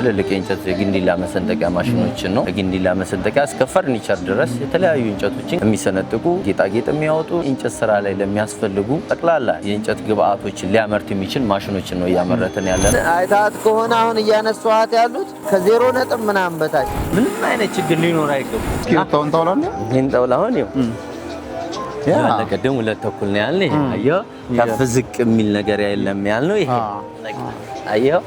ትልልቅ የእንጨት የግንዲላ መሰንጠቂያ ማሽኖችን ነው። ከግንዲላ መሰንጠቂያ እስከ ፈርኒቸር ድረስ የተለያዩ እንጨቶችን የሚሰነጥቁ ጌጣጌጥ የሚያወጡ እንጨት ስራ ላይ ለሚያስፈልጉ ጠቅላላ የእንጨት ግብአቶችን ሊያመርት የሚችል ማሽኖችን ነው እያመረትን ያለን። አይታት ከሆነ አሁን እያነሷት ያሉት ከዜሮ ነጥብ ምናምን በታች ምንም አይነት ችግር ሊኖር አይገባም። ኪሎውን ታውላለ ይሄን ታውላውን ያ ለቀደም 2 ተኩል ነው ያልነው። አየው ከፍ ዝቅ የሚል ነገር የለም ያልነው ይሄ አየው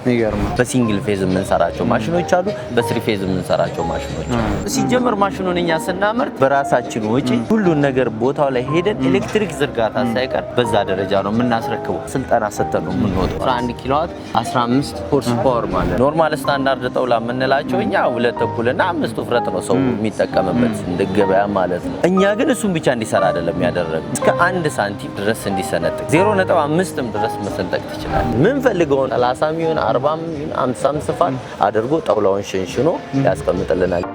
ይገርም። በሲንግል ፌዝ የምንሰራቸው ማሽኖች አሉ፣ በስሪ ፌዝ የምንሰራቸው ማሽኖች አሉ። ሲጀመር ማሽኑን እኛ ስናመርት በራሳችን ወጪ ሁሉን ነገር ቦታው ላይ ሄደን ኤሌክትሪክ ዝርጋታ ሳይቀር በዛ ደረጃ ነው የምናስረክበው። ስልጠና ሰጥተን ነው የምንወጣው። 11 ኪሎዋት 15 ሆርስ ፓወር ማለት ነው። ኖርማል ስታንዳርድ ጠውላ የምንላቸው እኛ 2 ተኩልና 5 ውፍረት ነው ሰው የሚጠቀምበት እንደ ገበያ ማለት ነው። እኛ ግን እሱን ብቻ እንዲሰራ አይደለም ያደረግነው፣ እስከ 1 ሳንቲም ድረስ እንዲሰነጥቅ 0.5 ድረስ መሰንጠቅ ትችላለህ። ምን ፈልገውን 30 ሚሊዮን 40 50 ስፋት አድርጎ ጠውላውን ሸንሽኖ ያስቀምጥልናል።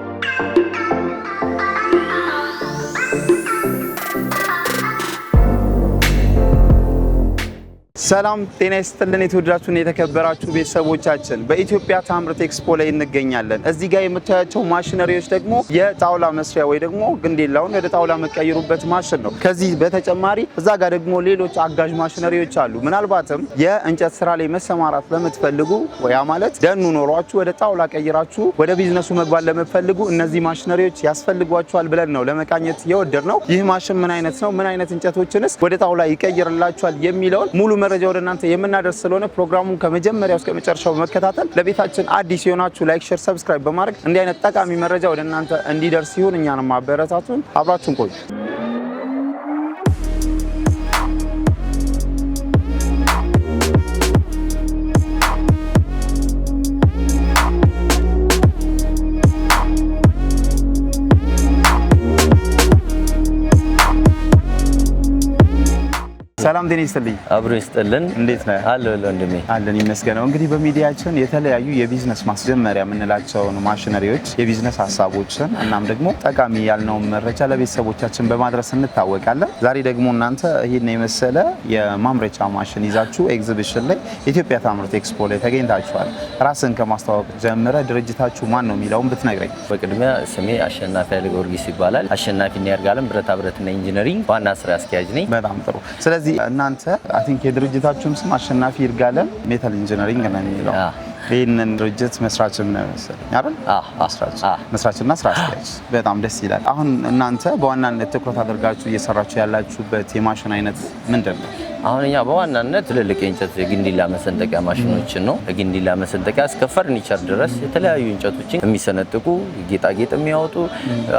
ሰላም ጤና ይስጥልን የተወደዳችሁና የተከበራችሁ ቤተሰቦቻችን፣ በኢትዮጵያ ታምርት ኤክስፖ ላይ እንገኛለን። እዚህ ጋር የምታያቸው ማሽነሪዎች ደግሞ የጣውላ መስሪያ ወይ ደግሞ ግንዲላውን ወደ ጣውላ መቀየሩበት ማሽን ነው። ከዚህ በተጨማሪ እዛ ጋር ደግሞ ሌሎች አጋዥ ማሽነሪዎች አሉ። ምናልባትም የእንጨት ስራ ላይ መሰማራት ለምትፈልጉ ያ ማለት ደኑ ኖሯችሁ ወደ ጣውላ ቀይራችሁ ወደ ቢዝነሱ መግባት ለምትፈልጉ እነዚህ ማሽነሪዎች ያስፈልጓችኋል ብለን ነው ለመቃኘት የወደድነው። ይህ ማሽን ምን አይነት ነው፣ ምን አይነት እንጨቶችንስ ወደ ጣውላ ይቀይርላችኋል የሚለውን ሙሉ መረጃ ወደ እናንተ የምናደርስ ስለሆነ ፕሮግራሙን ከመጀመሪያው እስከ መጨረሻው በመከታተል ለቤታችን አዲስ የሆናችሁ ላይክ፣ ሼር፣ ሰብስክራይብ በማድረግ እንዲህ አይነት ጠቃሚ መረጃ ወደ እናንተ እንዲደርስ ይሁን። እኛንም ማበረታቱን አብራችሁን ቆዩ። ሰላም ጤና ይስጥልኝ። አብሮ ይስጥልን። እንዴት ነህ? አለ ወንድሜ አለን ይመስገነው። እንግዲህ በሚዲያችን የተለያዩ የቢዝነስ ማስጀመሪያ የምንላቸውን ማሽነሪዎች፣ የቢዝነስ ሀሳቦችን እናም ደግሞ ጠቃሚ ያልነውን መረጃ ለቤተሰቦቻችን በማድረስ እንታወቃለን። ዛሬ ደግሞ እናንተ ይሄን የመሰለ የማምረቻ ማሽን ይዛችሁ ኤግዚቢሽን ላይ ኢትዮጵያ ታምርት ኤክስፖ ላይ ተገኝታችኋል። ራስን ከማስተዋወቅ ጀምረ ድርጅታችሁ ማን ነው የሚለውን ብትነግረኝ። በቅድሚያ ስሜ አሸናፊ ኃይለ ጊዮርጊስ ይባላል። አሸናፊ ያርጋለም ብረታ ብረትና ኢንጂነሪንግ ዋና ስራ አስኪያጅ ነኝ። በጣም ጥሩ። ስለዚህ እናንተ አይ ቲንክ የድርጅታችሁም ስም አሸናፊ ይርጋለም ሜታል ኢንጂነሪንግ ነው የሚለው። ይህንን ድርጅት መስራችም ነው መሰለኝ አይደል? መስራችና ስራ አስኪያጅ። በጣም ደስ ይላል። አሁን እናንተ በዋናነት ትኩረት አድርጋችሁ እየሰራችሁ ያላችሁበት የማሽን አይነት ምንድን ነው? አሁን እኛ በዋናነት ትልልቅ የእንጨት የግንዲላ መሰንጠቂያ ማሽኖችን ነው። ከግንዲላ መሰንጠቂያ እስከ ፈርኒቸር ድረስ የተለያዩ እንጨቶችን የሚሰነጥቁ ጌጣጌጥ የሚያወጡ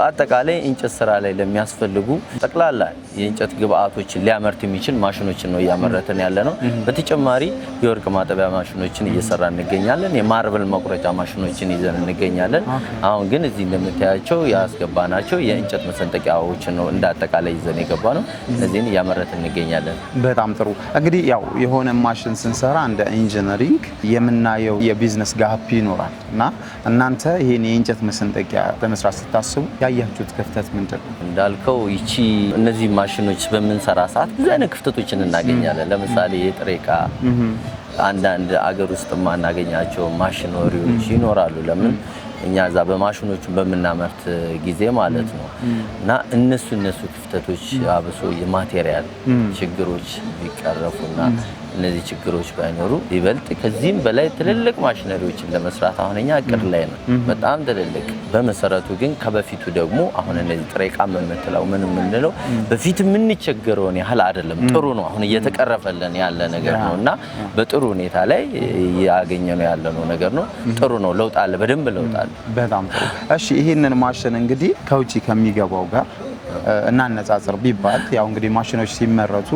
አጠቃላይ እንጨት ስራ ላይ ለሚያስፈልጉ ጠቅላላ የእንጨት ግብአቶችን ሊያመርት የሚችል ማሽኖችን ነው እያመረትን ያለ ነው። በተጨማሪ የወርቅ ማጠቢያ ማሽኖችን እየሰራ እንገኛለን። የማርበል መቁረጫ ማሽኖችን ይዘን እንገኛለን። አሁን ግን እዚህ እንደምታያቸው ያስገባናቸው የእንጨት መሰንጠቂያዎችን ነው እንደ አጠቃላይ ይዘን የገባ ነው። እነዚህን እያመረትን እንገኛለን። በጣም ጥሩ። እንግዲህ ያው የሆነ ማሽን ስንሰራ እንደ ኢንጂነሪንግ የምናየው የቢዝነስ ጋፕ ይኖራል እና እናንተ ይሄን የእንጨት መሰንጠቂያ ለመስራት ስታስቡ ያያችሁት ክፍተት ምንድን ነው? እንዳልከው ይቺ እነዚህ ማሽኖች በምንሰራ ሰዓት ብዙ አይነት ክፍተቶችን እናገኛለን። ለምሳሌ የጥሬ ዕቃ አንዳንድ አገር ውስጥ ማናገኛቸው ማሽነሪዎች ይኖራሉ። ለምን እኛ እዛ በማሽኖቹ በመናመርት ጊዜ ማለት ነው እና እነሱ ክፍተቶች አብሶ የማቴሪያል ችግሮች ቢቀረፉና እነዚህ ችግሮች ባይኖሩ ይበልጥ ከዚህም በላይ ትልልቅ ማሽነሪዎችን ለመስራት አሁን እኛ እቅድ ላይ ነው። በጣም ትልልቅ በመሰረቱ ግን ከበፊቱ ደግሞ አሁን እነዚህ ጥሬ ዕቃ የምንለው ምን የምንለው በፊት የምንቸገረውን ያህል አይደለም። ጥሩ ነው። አሁን እየተቀረፈልን ያለ ነገር ነውና በጥሩ ሁኔታ ላይ ያገኘነው ያለነው ነገር ነው። ጥሩ ነው። ለውጥ አለ፣ በደንብ ለውጥ አለ። በጣም ጥሩ። እሺ ይሄንን ማሽን እንግዲህ ከውጪ ከሚገባው ጋር እናነጻጽር ቢባል ያው እንግዲህ ማሽኖች ሲመረቱ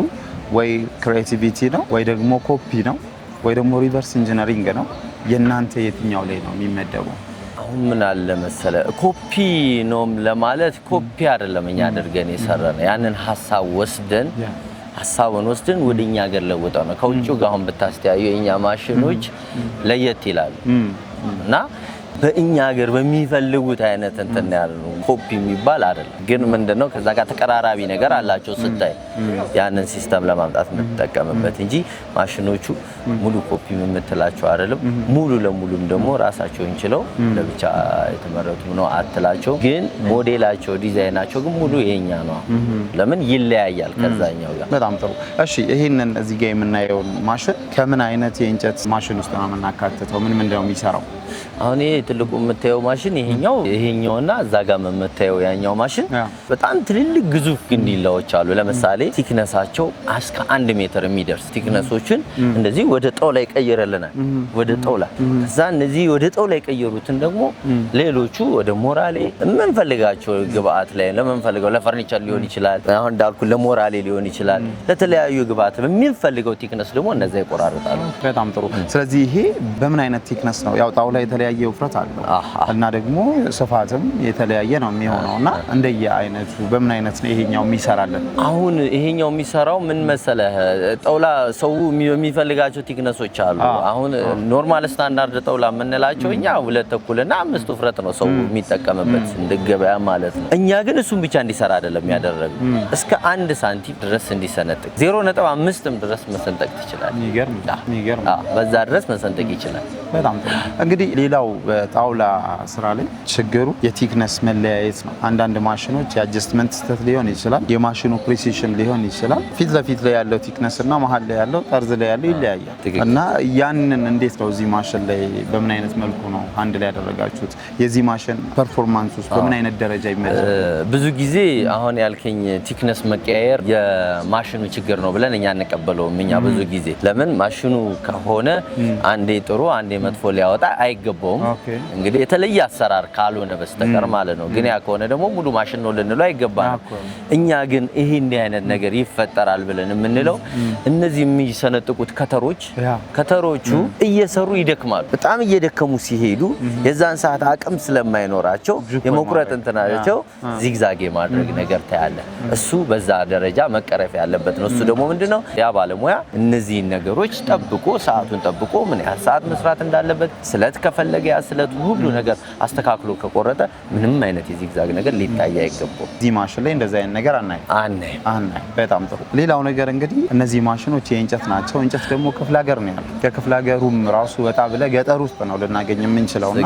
ወይ ክሬቲቪቲ ነው ወይ ደግሞ ኮፒ ነው ወይ ደግሞ ሪቨርስ ኢንጂነሪንግ ነው። የእናንተ የትኛው ላይ ነው የሚመደበው? አሁን ምን አለ መሰለ ኮፒ ነው ለማለት ኮፒ አይደለም እኛ አድርገን የሰራነው ያንን ሐሳቡን ወስደን ወደኛ ሀገር ለውጠው ነው። ከውጭው ጋር አሁን ብታስተያዩ የኛ ማሽኖች ለየት ይላሉ እና በእኛ ሀገር በሚፈልጉት አይነት እንትን ያለው ኮፒ የሚባል አይደለም። ግን ምንድነው ከዛ ጋር ተቀራራቢ ነገር አላቸው ስታይ ያንን ሲስተም ለማምጣት የምትጠቀምበት እንጂ ማሽኖቹ ሙሉ ኮፒ የምትላቸው አይደለም። ሙሉ ለሙሉም ደግሞ ራሳቸውን ችለው ለብቻ የተመረቱ ነው አትላቸው። ግን ሞዴላቸው ዲዛይናቸው ግን ሙሉ የኛ ነው። ለምን ይለያያል ከዛኛው ጋር። በጣም ጥሩ። እሺ ይሄንን እዚህ ጋር የምናየው ማሽን ከምን አይነት የእንጨት ማሽን ውስጥ ነው የምናካትተው? ምን ነው የሚሰራው? አሁን ይሄ ትልቁ የምታየው ማሽን ይሄኛውና እዛ ጋር የምታየው ያኛው ማሽን በጣም ትልልቅ ግዙፍ ግንዲላዎች አሉ። ለምሳሌ ቲክነሳቸው እስከ 1 ሜትር የሚደርስ ቲክነሶችን እንደዚህ ወደ ጣውላ ይቀየረልናል። ወደ ጣውላ ከዛ እነዚህ ወደ ጣውላ ይቀየሩትን ደግሞ ሌሎቹ ወደ ሞራሌ የምንፈልጋቸው ግብአት ላይ ለምንፈልገው ለፈርኒቸር ሊሆን ይችላል። አሁን እንዳልኩ ለሞራሌ ሊሆን ይችላል። ለተለያዩ ግብአት በሚፈልገው ቲክነስ ደግሞ እነዛ ይቆራርጣሉ። በጣም ጥሩ። ስለዚህ ይሄ በምን አይነት ቲክነስ ነው? ያው ጣውላ የተለያየ ውፍረት አለው እና ደግሞ ስፋትም የተለያየ ነው የሚሆነውና እንደየ አይነቱ በምን አይነት ነው ይሄኛው የሚሰራልን? አሁን ይሄኛው የሚሰራው ምን መሰለህ? ጣውላ ሰው የሚፈልጋቸው ቲክነሶች አሉ። አሁን ኖርማል ስታንዳርድ ጣውላ የምንላቸው እኛ 2.5 እና 5 ውፍረት ነው ሰው የሚጠቀምበት እንደገበያ ማለት ነው። እኛ ግን እሱን ብቻ እንዲሰራ አይደለም ያደረግነው። እስከ 1 ሳንቲም ድረስ እንዲሰነጥቅ 0.5ም ድረስ መሰንጠቅ ይችላል። ይገርም። በዛ ድረስ መሰንጠቅ ይችላል። በጣም ጥሩ። እንግዲህ ሌላው በጣውላ ስራ ላይ ችግሩ የቲክነስ መለያየት ነው። አንዳንድ ማሽኖች የአጀስትመንት ስህተት ሊሆን ይችላል፣ የማሽኑ ፕሪሲሽን ሊሆን ይችላል። ፊት ለፊት ላይ ያለው ቲክነስ እና መሀል ላይ ያለው ጠርዝ ላይ ያለው ይለያያል እና ያንን እንዴት ነው እዚህ ማሽን ላይ በምን አይነት መልኩ ነው አንድ ላይ ያደረጋችሁት? የዚህ ማሽን ፐርፎርማንስ ውስጥ በምን አይነት ደረጃ ይመዘናል? ብዙ ጊዜ አሁን ያልከኝ ቲክነስ መቀያየር የማሽኑ ችግር ነው ብለን እኛ አንቀበለውም። እኛ ብዙ ጊዜ ለምን ማሽኑ ከሆነ አንዴ ጥሩ አንዴ መጥፎ ሊያወጣ አይገባውም። እንግዲህ የተለየ አሰራር ካልሆነ በስተቀር ማለት ነው። ግን ያ ከሆነ ደግሞ ሙሉ ማሽን ነው ልንለው አይገባም። እኛ ግን ይሄ እንዲህ አይነት ነገር ይፈጠራል ብለን የምንለው እነዚህ የሚሰነጥቁት ከተሮቹ እየሰሩ ይደክማሉ። በጣም እየደከሙ ሲሄዱ የዛን ሰዓት አቅም ስለማይኖራቸው የመቁረጥ እንትናቸው ዚግዛግ የማድረግ ነገር ታያለ። እሱ በዛ ደረጃ መቀረፍ ያለበት ነው። እሱ ደግሞ ምንድነው ያ ባለሙያ እነዚህ ነገሮች ጠብቆ ሰዓቱን ጠብቆ ምን ያህል ሰዓት መስራት እንዳለበት ስለት ከፈለገ ያ ስለት ሁሉ ነገር አስተካክሎ ከቆረጠ ምንም አይነት የዚግዛግ ነገር ሊታይ አይገባው። እዚህ ማሽን ላይ እንደዛ አይነት ነገር አናይም። በጣም ጥሩ። ሌላው ነገር እንግዲህ እነዚህ ማሽኖች የእንጨት ናቸው። እንጨት ደግሞ ክፍለ ሀገር ነው ያለው። ከክፍለ ሀገሩም ራሱ ወጣ ብለ ገጠር ውስጥ ነው ልናገኝ የምንችለውና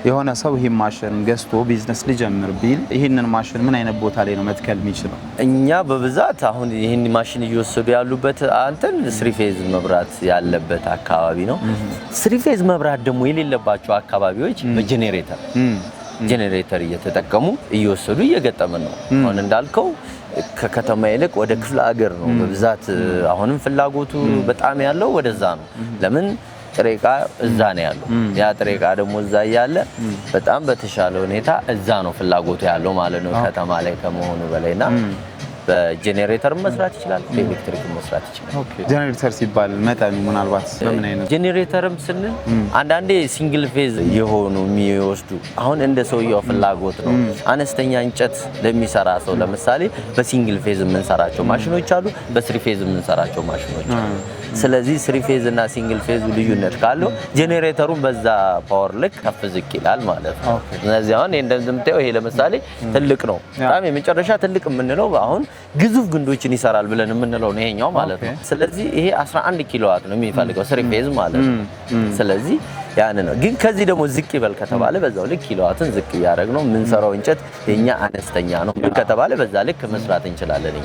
የሆነ ሰው ይሄን ማሽን ገዝቶ ቢዝነስ ሊጀምር ቢል ይሄንን ማሽን ምን አይነት ቦታ ላይ ነው መትከል የሚችለው? እኛ በብዛት አሁን ይሄን ማሽን እየወሰዱ ያሉበት አንተን ስሪፌዝ መብራት ያለበት አካባቢ ነው። ስሪፌዝ መብራት ደግሞ የሌለባቸው አካባቢዎች በጄኔሬተር እየተጠቀሙ እየወሰዱ እየገጠምን ነው። አሁን እንዳልከው ከከተማ ይልቅ ወደ ክፍለ ሀገር ነው በብዛት አሁንም ፍላጎቱ በጣም ያለው ወደዛ ነው። ለምን ጥሬ ዕቃ እዛ ነው ያለው። ያ ጥሬ ዕቃ ደግሞ እዛ ያለ በጣም በተሻለ ሁኔታ እዛ ነው ፍላጎቱ ያለው ማለት ነው ከተማ ላይ ከመሆኑ በላይና በጄኔሬተር መስራት ይችላል፣ በኤሌክትሪክ መስራት ይችላል። ጄኔሬተር ሲባል መጠኑ ምናልባት በምን አይነት ጄኔሬተርም ስንል አንዳንዴ ሲንግል ፌዝ የሆኑ የሚወስዱ አሁን እንደ ሰውየው ፍላጎት ነው። አነስተኛ እንጨት ለሚሰራ ሰው ለምሳሌ በሲንግል ፌዝ የምንሰራቸው ማሽኖች አሉ፣ በስሪ ፌዝ የምንሰራቸው ማሽኖች አሉ። ስለዚህ ስሪ ፌዝ እና ሲንግል ፌዝ ልዩነት ካለው ጄኔሬተሩን በዛ ፓወር ልክ ከፍ ዝቅ ይላል ማለት ነው። ስለዚህ አሁን እንደምታየው ይሄ ለምሳሌ ትልቅ ነው፣ በጣም የመጨረሻ ትልቅ የምንለው አሁን ግዙፍ ግንዶችን ይሰራል ብለን የምንለው ነው ይሄኛው ማለት ነው። ስለዚህ ይሄ 11 ኪሎዋት ነው የሚፈልገው ስሪ ፌዝ ማለት ነው። ስለዚህ ያን ነው። ግን ከዚህ ደግሞ ዝቅ ይበል ከተባለ በዛው ልክ ኪሎዋትን ዝቅ ያደረግ ነው የምንሰራው። እንጨት የኛ አነስተኛ ነው ከተባለ በዛ ልክ መስራት እንችላለን።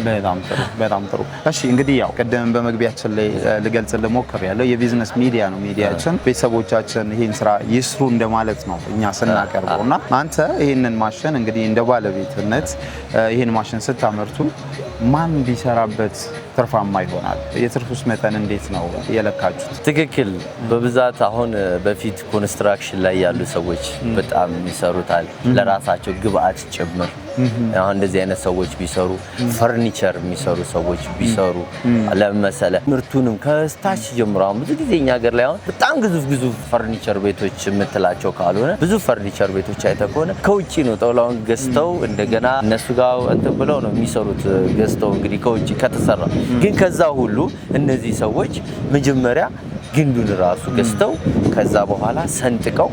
በጣም ጥሩ። እሺ እንግዲህ ያው ቀደም በመግቢያችን ላይ ልገልጽልህ ሞክሬያለሁ። የቢዝነስ ሚዲያ ነው ሚዲያችን። ቤተሰቦቻችን ይሄን ስራ ይስሩ እንደማለት ነው እኛ ስናቀርበውና አንተ ይሄንን ማሽን እንግዲህ እንደ ባለቤትነት ይሄን ማሽን ስታመርቱ ማን ቢሰራበት ትርፋማ ይሆናል? የትርፉስ መጠን እንዴት ነው የለካችሁት? ትክክል። በብዛት አሁን በፊት ኮንስትራክሽን ላይ ያሉ ሰዎች በጣም ይሰሩታል ለራሳቸው ግብአት ጭምር። አሁን እንደዚህ አይነት ሰዎች ቢሰሩ፣ ፈርኒቸር የሚሰሩ ሰዎች ቢሰሩ ለመሰለ ምርቱንም ከስታች ጀምሮ አሁን ብዙ ጊዜ እኛ ሀገር ላይ አሁን በጣም ግዙፍ ፈርኒቸር ቤቶች የምትላቸው ካልሆነ ብዙ ፈርኒቸር ቤቶች አይተህ ከሆነ ከውጪ ነው ጣውላውን ገዝተው እንደገና እነሱ ጋር እንትን ብለው ነው የሚሰሩት። ገዝተው እንግዲህ ከውጪ ከተሰራ ግን ከዛ ሁሉ እነዚህ ሰዎች መጀመሪያ ግንዱን ራሱ ገዝተው ከዛ በኋላ ሰንጥቀው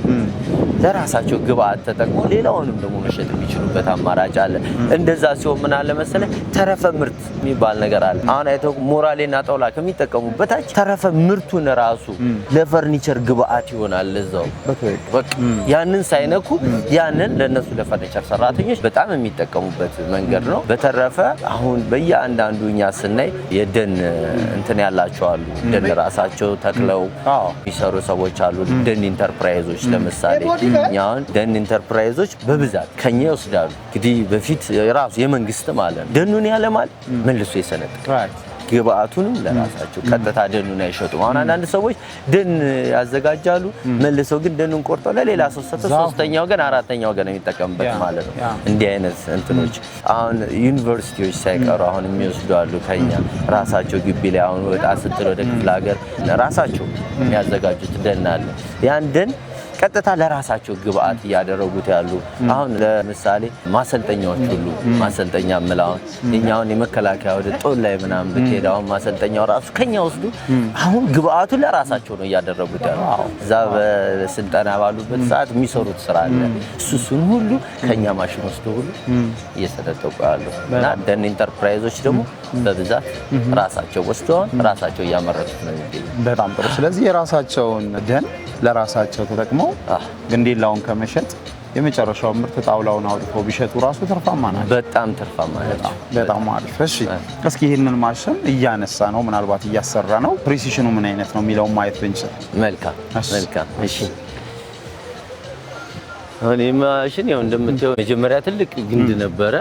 ለራሳቸው ግብአት ተጠቅሞ ሌላውንም ደግሞ መሸጥ የሚችሉበት አማራጭ አለ። እንደዛ ሲሆን ምን አለ መሰለህ ተረፈ ምርት የሚባል ነገር አለ። አሁን አይተው ሞራሌና ጣውላ ከሚጠቀሙበታች ተረፈ ምርቱን ራሱ ለፈርኒቸር ግብአት ይሆናል። ለዛው በቃ ያንን ሳይነኩ ያንን ለነሱ ለፈርኒቸር ሰራተኞች በጣም የሚጠቀሙበት መንገድ ነው። በተረፈ አሁን በየአንዳንዱ እኛ ስናይ የደን እንትን ያላቸው አሉ። ደን ራሳቸው ተክለው የሚሰሩ ሰዎች አሉ። ደን ኢንተርፕራይዞች ለምሳሌ እኛውን ደን ኢንተርፕራይዞች በብዛት ከኛ ይወስዳሉ። እንግዲህ በፊት ራሱ የመንግስት ማለት ደኑን ያለማል መልሶ ይሰነጥቃል። ግብአቱንም ለራሳቸው ቀጥታ ደኑን አይሸጡም። አሁን አንዳንድ ሰዎች ደን ያዘጋጃሉ መልሰው ግን ደኑን ቆርጠው ለሌላ ሰው ሰጥተው ሶስተኛው ግን አራተኛው ግን የሚጠቀምበት ማለት ነው። እንዲህ አይነት እንትኖች አሁን ዩኒቨርሲቲዎች ሳይቀሩ አሁን የሚወስዱ አሉ ከኛ ራሳቸው ግቢ ላይ አሁን ወጣ ስትል ወደ ክፍለ ሀገር ራሳቸው የሚያዘጋጁት ደን አለ። ያን ደን ቀጥታ ለራሳቸው ግብአት እያደረጉት ያሉ አሁን ለምሳሌ ማሰልጠኛዎች ሁሉ ማሰልጠኛ ምላውን እኛውን የመከላከያ ወደ ጦር ላይ ምናምን በተዳው ማሰልጠኛው ራሱ ከኛ ወስዱ አሁን ግብአቱ ለራሳቸው ነው እያደረጉት ያሉ። እዛ በስልጠና ባሉበት ሰዓት የሚሰሩት ስራ አለ። እሱን ሁሉ ከኛ ማሽን ወስዶ ሁሉ እየሰለጠቁ ያሉ እና ደን ኢንተርፕራይዞች ደግሞ በብዛት ራሳቸው ወስደው ራሳቸው እያመረቱት ነው የሚገኙ። በጣም ጥሩ። ስለዚህ የራሳቸውን ደን ለራሳቸው ተጠቅመው ግንዴላውን ከመሸጥ የመጨረሻው ምርት ጣውላውን አውጥተው ቢሸጡ ራሱ ትርፋማ ናቸው። በጣም ትርፋማ ናቸው። በጣም አሪፍ። እሺ እስኪ ይሄንን ማሽን እያነሳ ነው ምናልባት እያሰራ ነው ፕሪሲሽኑ ምን አይነት ነው የሚለውን ማየት ብንችል። መልካም። እሺ አሁን ማሽን ያው እንደምታየው መጀመሪያ ትልቅ ግንድ ነበረ።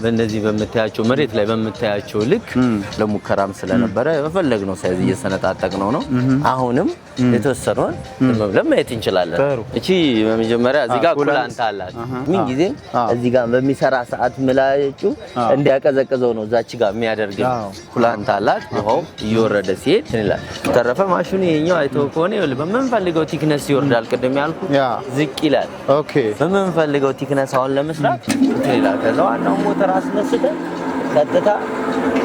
በእነዚህ በመታያቸው መሬት ላይ በመታያቸው ልክ ለሙከራም ስለነበረ በፈለግነው ሳይዝ እየሰነጣጠቅነው ነው። አሁንም የተወሰነውን ለማየት እንችላለን። እቺ በመጀመሪያ እዚህ ጋር ኩላንት አላት። ምን ጊዜ እዚህ ጋር በሚሰራ ሰዓት ምላጩ እንዲያቀዘቅዘው ነው እዛች ጋር የሚያደርገው ኩላንት አላት። ውሃው እየወረደ ሲሄድ ይላል። ተረፈ ማሽኑ ይሄኛው አይተው ከሆነ ይኸውልህ በመንፈልገው ቲክነስ ይወርዳል። ቅድም ያልኩ ዝቅ ይላል። በመንፈልገው ቲክነስ አሁን ለመስራት ይላል። ከዛ ዋናው ሞተር አስነስተን ቀጥታ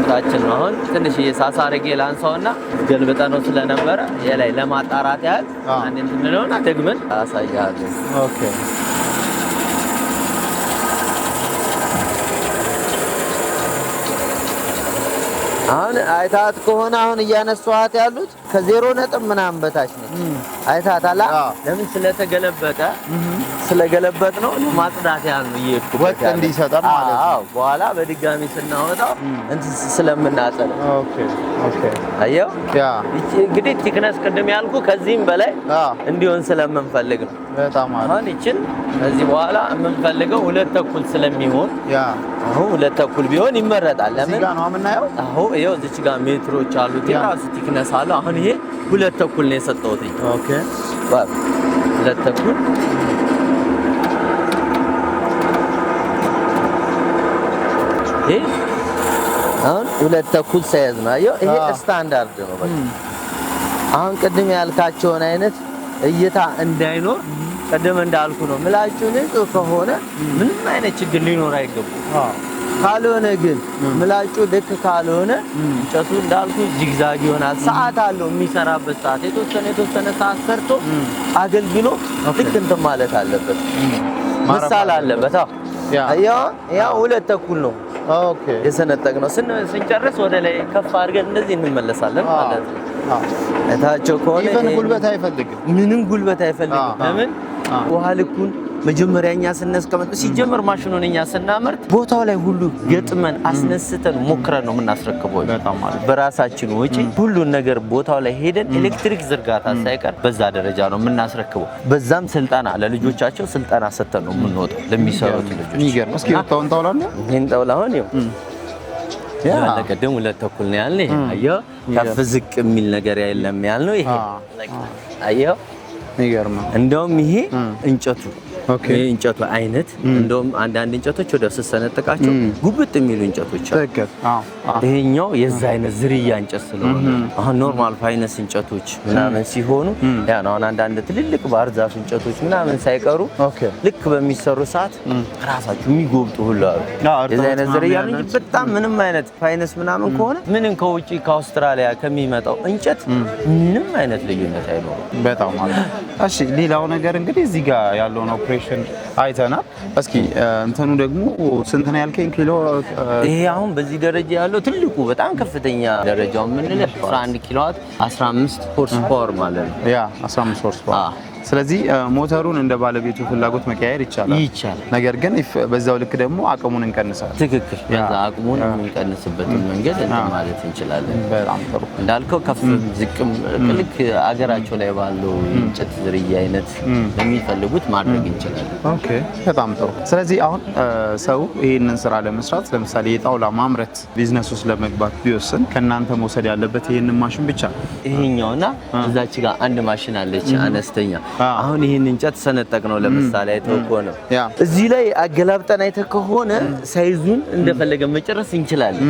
ታችን ነው። አሁን ትንሽ የሳሳ አድርጌ ላንሳውና ገልብጠ ነው ስለነበረ የላይ ለማጣራት ያህል አንዴ እንትንለውና ደግመን አሳያለሁ። አሁን አይታት ከሆነ አሁን እያነሷት ያሉት ከዜሮ ነጥብ ምናምን በታች ነው። አይታታላ ለምን ስለገለበጥ ነው ማጽዳት ያህል ነው እየሄድኩበት ወጥ እንዲሰጠን ማለት ነው። በኋላ በድጋሚ ስናወጣው እንትን ስለምናጸዳ አየው እንግዲህ ቲክነስ ቅድም ያልኩ ከዚህም በላይ እንዲሆን ስለምንፈልግ ነው። በጣም አሁን ይችን ከዚህ በኋላ የምንፈልገው 2.5 ስለሚሆን አሁን 2.5 ቢሆን ይመረጣል። ለምን እዚህ ጋር ነው የምናየው? አሁን ይኸው እዚች ጋር ሜትሮች አሉት የራሱ ቲክነስ አለ። አሁን ይሄ 2.5 ነው የሰጠሁት። 2.5 ይሄ አሁን 2.5 ሳይዝ ነው። አየው ይሄ ስታንዳርድ ነው። በቃ አሁን ቅድም ያልካቸውን አይነት እይታ እንዳይኖር ቀደም እንዳልኩ ነው። ምላጩ ንጹህ ከሆነ ምንም አይነት ችግር ሊኖር አይገባም። ካልሆነ ግን ምላጩ ልክ ካልሆነ እንጨቱ እንዳልኩ ዚግዛግ ይሆናል። ሰዓት አለው የሚሰራበት ሰዓት የተወሰነ ሰዓት ሰርቶ አገልግሎ ልክ እንትን ማለት አለበት። መሳል አለበት። ያው 2.5 ነው የሰነጠቅነው። ስንጨርስ ወደ ላይ ከፍ አድርገን እንደዚህ እንመለሳለን ማለት ነው። እታቸው ከሆነ ምንም ጉልበት አይፈልግም። ለምን ውሃ ልኩን መጀመሪያኛ ስናስቀምጥ ሲጀመር ማሽኑን እኛ ስናመርት ቦታው ላይ ሁሉ ገጥመን አስነስተን ሞክረን ነው የምናስረክበው። በራሳችን ወጪ ሁሉን ነገር ቦታው ላይ ሄደን ኤሌክትሪክ ዝርጋታ ሳይቀር በዛ ደረጃ ነው የምናስረክበው። በዛም ስልጠና ለልጆቻቸው ስልጠና ሰጥተን ነው የምንወጣው ለሚሰሩት ልጆች። ይገርም። እስኪ ወጣውን ታውላለህ? ይሄን ታውላውን ይኸው ለቀደም 2.5 ነው ያልነው። ይሄ አየው ከፍ ዝቅ የሚል ነገር የለም ያልነው። ይሄ አየው ይገርም። እንደውም ይሄ እንጨቱ ይሄ እንጨቱ አይነት እንደውም አንዳንድ እንጨቶች ወደ ስሰነጥቃቸው ጉብጥ የሚሉ እንጨቶች አሉ። ይሄኛው የዛ አይነት ዝርያ እንጨት ስለሆነ አሁን ኖርማል ፋይነስ እንጨቶች ምናምን ሲሆኑ ያ ነው አንዳንድ ትልልቅ ባህር ዛፍ እንጨቶች ምናምን ሳይቀሩ ልክ በሚሰሩ ሰዓት ራሳቸው የሚጎብጡ ሁሉ አሉ። የዛ አይነት ዝርያ እንጂ በጣም ምንም አይነት ፋይነስ ምናምን ከሆነ ምንም ከውጪ ከአውስትራሊያ ከሚመጣው እንጨት ምንም አይነት ልዩነት አይኖርም። በጣም ማለት እሺ። ሌላው ነገር እንግዲህ እዚህ ጋር ያለውን ኦፕሬሽን አይተናል። እስኪ እንትኑ ደግሞ ስንት ነው ያልከኝ ኪሎ? ይሄ አሁን በዚህ ደረጃ ያለው ትልቁ በጣም ከፍተኛ ደረጃው የምንለው 11 ኪሎዋት 15 ሆርስ ፓወር ማለት ነው። ያ 15 ሆርስ ፓወር። ስለዚህ ሞተሩን እንደ ባለቤቱ ፍላጎት መቀየር ይቻላል። ነገር ግን በዛው ልክ ደግሞ አቅሙን እንቀንሳለን። ትክክል። በዛ አቅሙን የምንቀንስበትን መንገድ ማለት እንችላለን። በጣም ጥሩ እንዳልከው ከፍ ዝቅም ልክ አገራቸው ላይ ባለው እንጨት ዝርያ አይነት ለሚፈልጉት ማድረግ እንችላለን። ኦኬ፣ በጣም ጥሩ። ስለዚህ አሁን ሰው ይሄንን ስራ ለመስራት ለምሳሌ የጣውላ ማምረት ቢዝነስ ውስጥ ለመግባት ቢወስን ከናንተ መውሰድ ያለበት ይሄንን ማሽን ብቻ ነው። ይሄኛውና እዛች ጋር አንድ ማሽን አለች አነስተኛ። አሁን ይሄን እንጨት ሰነጠቅ ነው ለምሳሌ አይተውኮ ነው እዚህ ላይ አገላብጠን አይተህ ከሆነ ሳይዙን እንደፈለገ መጨረስ እንችላለን።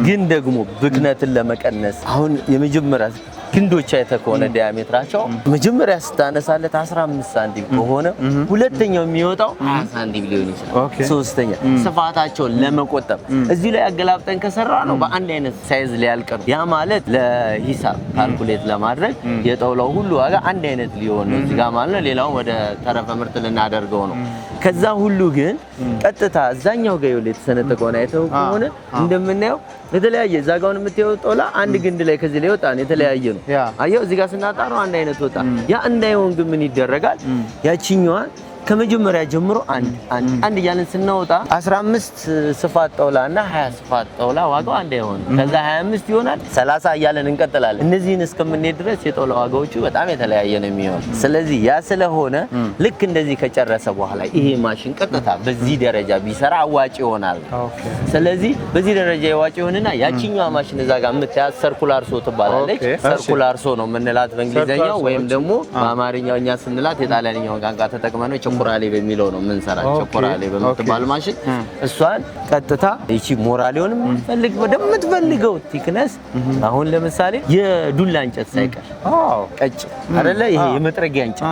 ግን ደግሞ ብክነትን ለመቀነስ አሁን የመጀመሪያ ክንዶች አይተህ ከሆነ ዲያሜትራቸው መጀመሪያ ስታነሳለት 15 ሳንቲም ከሆነ ሁለተኛው የሚወጣው 20 ሳንቲም ሊሆን ይችላል። ሶስተኛ ስፋታቸውን ለመቆጠብ እዚህ ላይ አገላብጠን ከሰራ ነው በአንድ አይነት ሳይዝ ሊያልቅ ነው። ያ ማለት ለሂሳብ ካልኩሌት ለማድረግ የጣውላው ሁሉ ዋጋ አንድ አይነት ሊሆን ነው እዚህ ጋር ማለት ነው። ሌላው ወደ ተረፈ ምርት ልናደርገው ነው። ከዛ ሁሉ ግን ቀጥታ እዛኛው ጋር ይኸውልህ የተሰነጠቀውን አይተው ከሆነ እንደምናየው የተለያየ ዛጋውን የምትየው ጣውላ አንድ ግንድ ላይ ከዚህ ላይ ወጣ ነው የተለያየ ነው። አየው እዚህ ጋር ስናጣራው አንድ አይነት ወጣ። ያ እንዳይሆን ግን ምን ይደረጋል? ያቺኛዋን ከመጀመሪያ ጀምሮ አንድ እያልን ስናወጣ 15 ስፋት ጣውላና 20 ስፋት ጣውላ ዋጋው አንድ አይሆንም። ከዛ 25 ይሆናል 30 እያልን እንቀጥላለን። እነዚህን እስከምንሄድ ድረስ የጣውላ ዋጋዎቹ በጣም የተለያየ ነው የሚሆነው። ስለዚህ ያ ስለሆነ ልክ እንደዚህ ከጨረሰ በኋላ ይሄ ማሽን ቀጥታ በዚህ ደረጃ ቢሰራ አዋጭ ይሆናል። ስለዚህ በዚህ ደረጃ ያዋጭ ይሆንና ያቺኛዋ ማሽን እዛ ጋር የምታያት ሰርኩላር ሶ ትባላለች። ሰርኩላር ሶ ነው የምንላት በእንግሊዘኛው ወይም ደግሞ በአማርኛው እኛ ስንላት የጣሊያንኛው ቋንቋ ተጠቅመን ቸኮራሌ በሚለው ነው የምንሰራው። ቸኮራሌ በምትባል ማሽን እሷን ቀጥታ እቺ ሞራሌውንም ፈልግ ወደምትፈልገው ቲክነስ አሁን ለምሳሌ የዱላ እንጨት ሳይቀር ቀጭ አይደለ ይሄ የመጥረጊያ እንጨት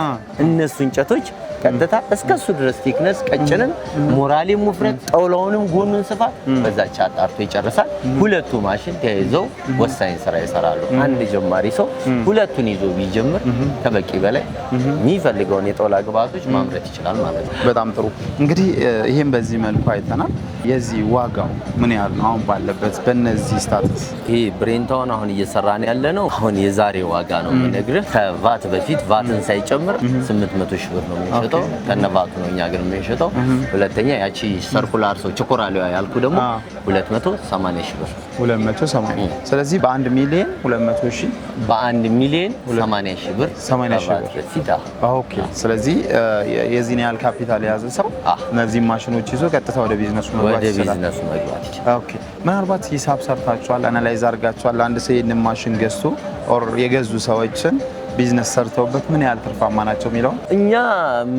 እነሱ እንጨቶች ቀጥታ እስከሱ ድረስ ቲክነስ ቀጭንን ሞራሌም ውፍረት ጣውላውንም ጎኑን ስፋት በዛች አጣርቶ ይጨርሳል። ሁለቱ ማሽን ተያይዘው ወሳኝ ስራ ይሰራሉ። አንድ ጀማሪ ሰው ሁለቱን ይዞ ቢጀምር ከበቂ በላይ የሚፈልገውን የጣውላ ግብአቶች ማምረት ይችላል ማለት ነው። በጣም ጥሩ። እንግዲህ ይሄን በዚህ መልኩ አይተናል። የዚህ ዋጋው ምን ያህል ነው አሁን ባለበት በእነዚህ ስታተስ? ይሄ ብሬንታውን አሁን እየሰራን ያለ ነው። አሁን የዛሬ ዋጋ ነው የምነግርህ። ከቫት በፊት ቫትን ሳይጨምር 800 ሺህ ብር ነው የሚሸጠው። ከነቫቱ ነው እኛ ግን የምንሸጠው። ሁለተኛ ያቺ ሰርኩላር ሶ ቸኮራሌዋ ያልኩ ደግሞ 280 ሺህ ብር 280። ስለዚህ በ1 ሚሊዮን 200 ሺህ በ1 ሚሊዮን 80 ሺህ ብር 80 ሺህ ብር። ኦኬ። ስለዚህ የዚህን ያህል ካፒታል የያዘ ሰው እነዚህ ማሽኖች ይዞ ቀጥታ ወደ ቢዝነሱ መግባት ይችላል። ኦኬ። ምናልባት ሂሳብ ሰርታችኋል፣ አናላይዝ አድርጋችኋል? አንድ ሰው ይሄንን ማሽን ገዝቶ ኦር የገዙ ሰዎችን ቢዝነስ ሰርተውበት ምን ያህል ትርፋማ ናቸው የሚለው? እኛ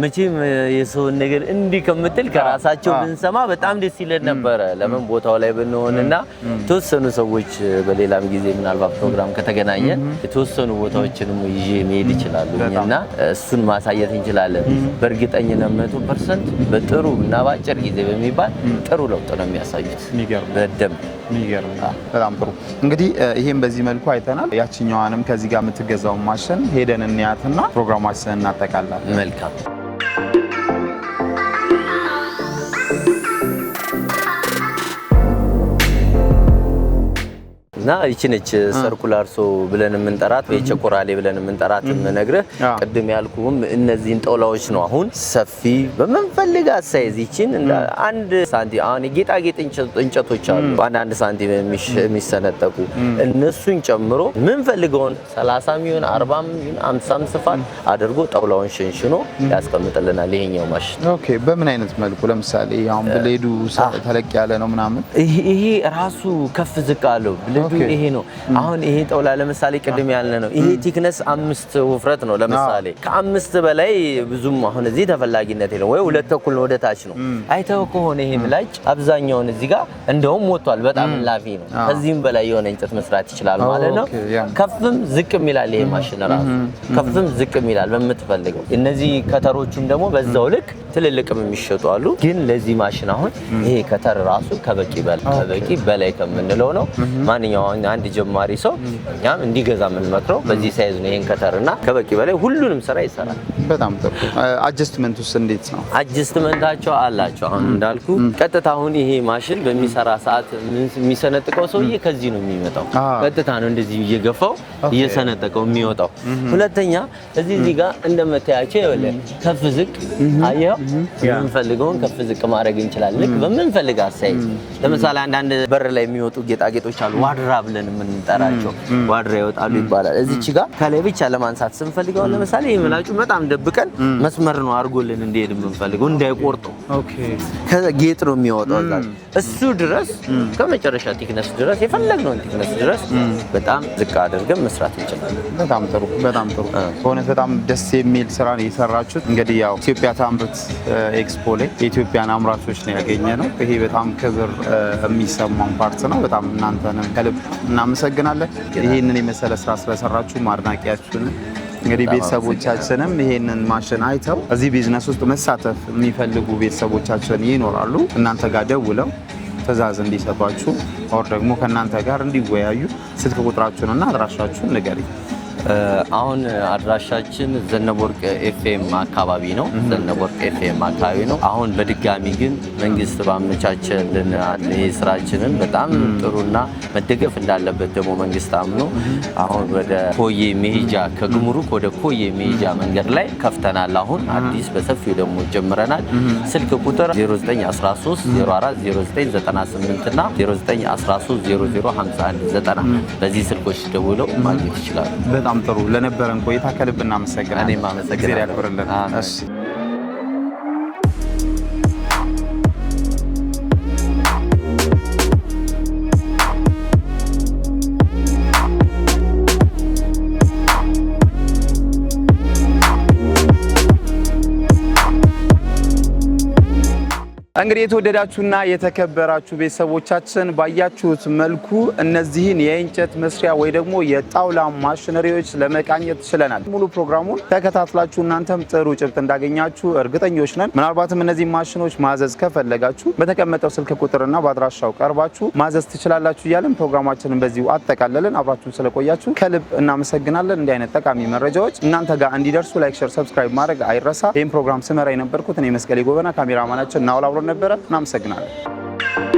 መቼም የሰውን ነገር እንዲህ ከምትል ከራሳቸው ብንሰማ በጣም ደስ ይለን ነበረ። ለምን ቦታው ላይ ብንሆንና የተወሰኑ ሰዎች በሌላም ጊዜ ምናልባት ፕሮግራም ከተገናኘ የተወሰኑ ቦታዎችንም ይዤ መሄድ ይችላሉና እሱን ማሳየት እንችላለን። በእርግጠኝነት 100% በጥሩ እና ባጭር ጊዜ በሚባል ጥሩ ለውጥ ነው የሚያሳዩት። በደንብ የሚገርም። በጣም ጥሩ። እንግዲህ ይሄን በዚህ መልኩ አይተናል። ያቺኛዋንም ከዚህ ጋር የምትገዛው ማሽን ሄደን እንያትና ፕሮግራማችንን እናጠቃላለን። መልካም። እና ይቺ ነች ሰርኩላር ሶ ብለን የምንጠራት ወይ ቸኮራሌ ብለን የምንጠራት የምነግርህ። ቅድም ያልኩህም እነዚህን ጣውላዎች ነው አሁን ሰፊ በመንፈልጋት ሳይዝ ይቺን እንደ 1 ሳንቲም አሁን የጌጣጌጥ እንጨቶች አሉ በአንድ ሳንቲም የሚሰነጠቁ እነሱን ጨምሮ የምንፈልገውን 30 ሚሊዮን 40 ሚሊዮን 50 ስፋት አድርጎ ጣውላውን ሸንሽኖ ያስቀምጥልናል ይሄኛው ማሽን። ኦኬ። በምን አይነት መልኩ? ለምሳሌ አሁን ብሌዱ ተለቅ ያለ ነው ምናምን? ይሄ ራሱ ከፍ ዝቅ አለው። ብሌዱ ይሄ ነው። አሁን ይሄ ጣውላ ለምሳሌ ቅድም ያልነ ነው። ይሄ ቲክነስ 5 ውፍረት ነው። ለምሳሌ ከ5 በላይ ብዙም አሁን እዚህ ተፈላጊነት የለም ወይ 2 ተኩል ወደ ታች ነው። አይተው ከሆነ ይሄ ምላጭ አብዛኛውን እዚህ ጋር እንደውም ሞቷል። በጣም ላፊ ነው። ከዚህም በላይ የሆነ እንጨት መስራት ይችላል ማለት ነው። ከፍም ዝቅም ይላል ይሄ ማሽን ራሱ ከፍም ዝቅም ይላል በምትፈልገው። እነዚህ ከተሮቹም ደግሞ በዛው ልክ ትልልቅም የሚሸጡ አሉ። ግን ለዚህ ማሽን አሁን ይሄ ከተር ራሱ ከበቂ በላይ ከምንለው ነው። ማንኛውም አንድ ጀማሪ ሰው እኛም እንዲገዛ የምንመክረው በዚህ ሳይዝ ነው። ይሄን ከተርና ከበቂ በላይ ሁሉንም ስራ ይሰራል። በጣም ጥሩ። አጀስትመንቱስ እንዴት ነው? አጀስትመንታቸው አላቸው። አሁን እንዳልኩ ቀጥታ አሁን ይሄ ማሽን በሚሰራ ሰዓት የሚሰነጥቀው ሰውዬ ከዚህ ነው የሚመጣው። ቀጥታ ነው እንደዚህ እየገፋው እየሰነጠቀው የሚወጣው። ሁለተኛ እዚህ ጋር እንደምታያቸው ይወለ ከፍ ዝቅ አየው የምንፈልገውን ከፍ ዝቅ ማድረግ እንችላለን። ልክ በምንፈልጋት ሳይዝ ለምሳሌ አንዳንድ በር ላይ የሚወጡ ጌጣጌጦች አሉ ዋድራ ብለን የምንጠራቸው ዋድራ ይወጣሉ ይባላል። እዚች ጋር ከላይ ብቻ ለማንሳት ስንፈልገው ለምሳሌ ይሄ ምላጩ በጣም ደብቀን መስመር ነው አድርጎልን እንዲሄድ የምንፈልገው እንዳይቆርጠው። ከጌጥ ነው የሚወጣው እሱ ድረስ ከመጨረሻ ቲክነስ ድረስ የፈለግነውን ቲክነስ ድረስ በጣም ዝቅ አድርገን መስራት እንችላለን። በጣም ጥሩ በእውነት በጣም ደስ የሚል ስራ ነው የሰራችሁት። እንግዲህ ያው ኢትዮጵያ ታምርት ኤክስፖ ላይ የኢትዮጵያን አምራቾች ነው ያገኘነው። ይሄ በጣም ክብር የሚሰማን ፓርት ነው። በጣም እናንተንም ከልብ እናመሰግናለን። ይሄንን የመሰለ ስራ ስለሰራችሁ ማድናቂያችሁን እንግዲህ ቤተሰቦቻችንም ይሄንን ማሽን አይተው እዚህ ቢዝነስ ውስጥ መሳተፍ የሚፈልጉ ቤተሰቦቻችን ይኖራሉ። እናንተ ጋር ደውለው ትዕዛዝ እንዲሰጧችሁ ወር ደግሞ ከእናንተ ጋር እንዲወያዩ ስልክ ቁጥራችሁንና አድራሻችሁን ንገሪ። አሁን አድራሻችን ዘነበወርቅ ኤፍኤም አካባቢ ነው። ዘነበወርቅ ኤፍኤም አካባቢ ነው። አሁን በድጋሚ ግን መንግስት ባመቻቸልን ስራችንን በጣም ጥሩና መደገፍ እንዳለበት ደግሞ መንግስት አምኖ አሁን ወደ ኮዬ መሄጃ ከግሙሩክ ወደ ኮዬ መሄጃ መንገድ ላይ ከፍተናል። አሁን አዲስ በሰፊው ደግሞ ጀምረናል። ስልክ ቁጥር 0913 04 0998 እና 0913 005190 በዚህ ስልኮች ደውለው ማግኘት ይችላሉ። በጣም ጥሩ። ለነበረን ቆይታ ከልብ እናመሰግናለን። እኔም አመሰግናለሁ። እሺ እንግዲህ የተወደዳችሁና የተከበራችሁ ቤተሰቦቻችን ባያችሁት መልኩ እነዚህን የእንጨት መስሪያ ወይ ደግሞ የጣውላ ማሽነሪዎች ለመቃኘት ችለናል። ሙሉ ፕሮግራሙን ተከታትላችሁ እናንተም ጥሩ ጭብጥ እንዳገኛችሁ እርግጠኞች ነን። ምናልባትም እነዚህ ማሽኖች ማዘዝ ከፈለጋችሁ በተቀመጠው ስልክ ቁጥርና በአድራሻው ቀርባችሁ ማዘዝ ትችላላችሁ እያልን ፕሮግራማችንን በዚሁ አጠቃለልን። አብራችሁን ስለቆያችሁ ከልብ እናመሰግናለን። እንዲህ አይነት ጠቃሚ መረጃዎች እናንተ ጋር እንዲደርሱ ላይክ፣ ሼር፣ ሰብስክራይብ ማድረግ አይረሳ። ይህን ፕሮግራም ስመራ የነበርኩት እኔ መስቀሌ ጎበና፣ ካሜራማናችን ናውል አብሮን ነበረ። እናመሰግናለን።